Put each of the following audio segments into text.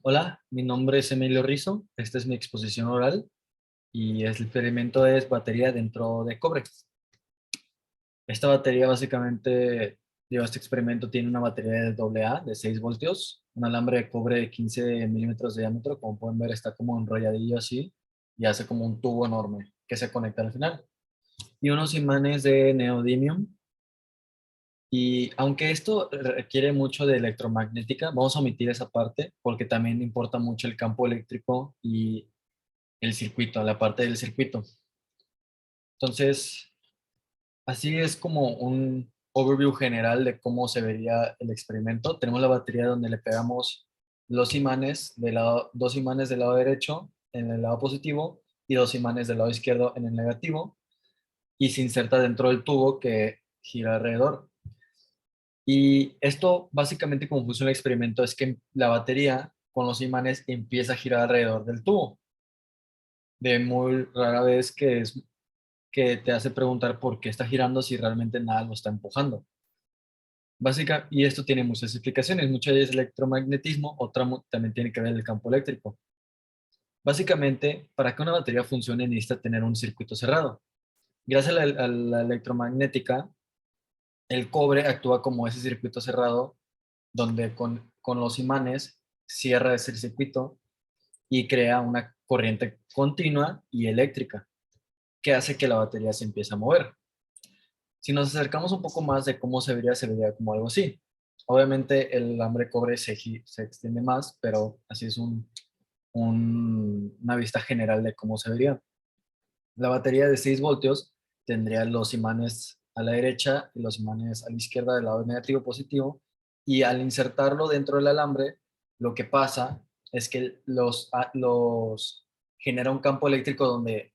Hola, mi nombre es Emilio Rizo. Esta es mi exposición oral y el experimento es batería dentro de cobre. Esta batería básicamente, este experimento tiene una batería de AA de 6 voltios, un alambre de cobre de 15 milímetros de diámetro. Como pueden ver, está como enrolladillo así y hace como un tubo enorme que se conecta al final. Y unos imanes de neodymium. Y aunque esto requiere mucho de electromagnética, vamos a omitir esa parte porque también importa mucho el campo eléctrico y el circuito, la parte del circuito. Entonces, así es como un overview general de cómo se vería el experimento. Tenemos la batería donde le pegamos dos imanes del lado derecho en el lado positivo y dos imanes del lado izquierdo en el negativo, y se inserta dentro del tubo que gira alrededor. Y esto básicamente, como funciona el experimento, es que la batería con los imanes empieza a girar alrededor del tubo. De muy rara vez que te hace preguntar por qué está girando si realmente nada lo está empujando. Y esto tiene muchas explicaciones. Muchas es electromagnetismo, otra también tiene que ver el campo eléctrico. Básicamente, para que una batería funcione necesita tener un circuito cerrado. Gracias a la electromagnética, el cobre actúa como ese circuito cerrado donde con los imanes cierra ese circuito y crea una corriente continua y eléctrica que hace que la batería se empiece a mover. Si nos acercamos un poco más de cómo se vería como algo así. Obviamente el alambre de cobre se extiende más, pero así es una vista general de cómo se vería. La batería de 6 voltios tendría los imanes a la derecha y los imanes a la izquierda del lado negativo positivo, y al insertarlo dentro del alambre, lo que pasa es que los genera un campo eléctrico donde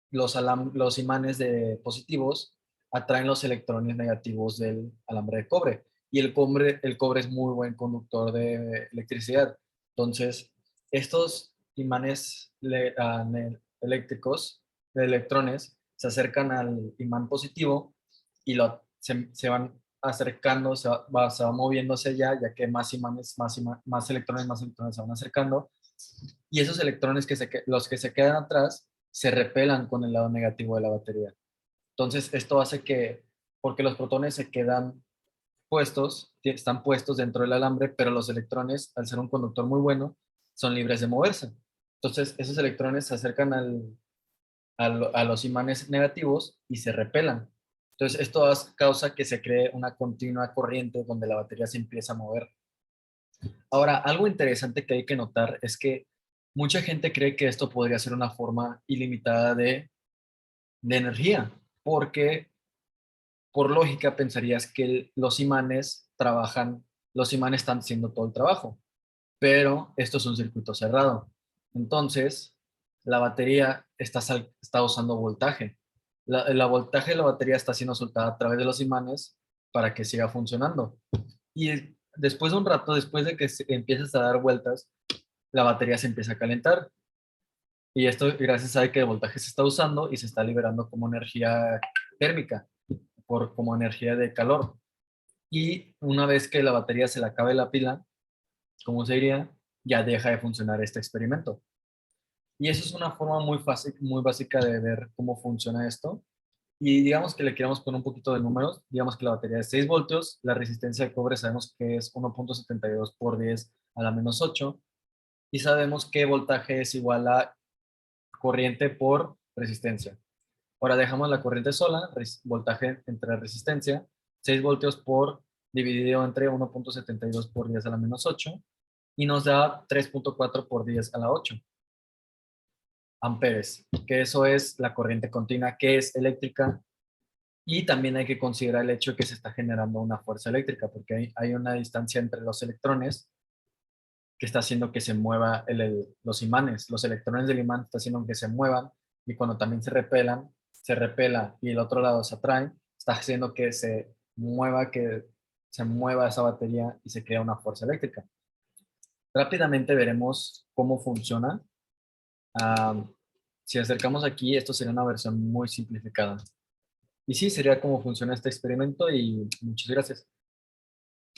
los imanes de positivos atraen los electrones negativos del alambre de cobre. Y el cobre es muy buen conductor de electricidad. Entonces, estos imanes eléctricos de electrones se acercan al imán positivo y se van acercando, se va moviendo hacia allá, ya que más imanes, más electrones se van acercando, y esos electrones los que se quedan atrás se repelan con el lado negativo de la batería. Entonces, esto hace que, porque los protones se quedan están puestos dentro del alambre, pero los electrones, al ser un conductor muy bueno, son libres de moverse. Entonces, esos electrones se acercan a los imanes negativos y se repelan. Entonces, esto causa que se cree una continua corriente donde la batería se empieza a mover. Ahora, algo interesante que hay que notar es que mucha gente cree que esto podría ser una forma ilimitada de energía, porque por lógica pensarías que los imanes están haciendo todo el trabajo, pero esto es un circuito cerrado. Entonces, la batería está usando voltaje. El voltaje de la batería está siendo soltada a través de los imanes para que siga funcionando. Y después de un rato, después de que empieces a dar vueltas, la batería se empieza a calentar. Y esto gracias a que el voltaje se está usando y se está liberando como energía térmica, como energía de calor. Y una vez que la batería se le acabe la pila, ¿cómo se diría? Ya deja de funcionar este experimento. Y eso es una forma muy fácil, muy básica de ver cómo funciona esto. Y digamos que le queramos poner un poquito de números. Digamos que la batería es 6 voltios, la resistencia de cobre sabemos que es 1.72 por 10 a la menos 8, y sabemos que voltaje es igual a corriente por resistencia. Ahora dejamos la corriente sola, voltaje entre resistencia, 6 voltios por dividido entre 1.72 por 10 a la menos 8, y nos da 3.4 por 10 a la 8 amperes, que eso es la corriente continua, que es eléctrica. Y también hay que considerar el hecho de que se está generando una fuerza eléctrica, porque hay una distancia entre los electrones que está haciendo que se mueva los imanes. Los electrones del imán está haciendo que se muevan, y cuando también se repela y el otro lado se atrae, está haciendo que se mueva esa batería y se crea una fuerza eléctrica. Rápidamente veremos cómo funciona. Ah, si acercamos aquí, esto sería una versión muy simplificada. Y sí, sería cómo funciona este experimento, y muchas gracias.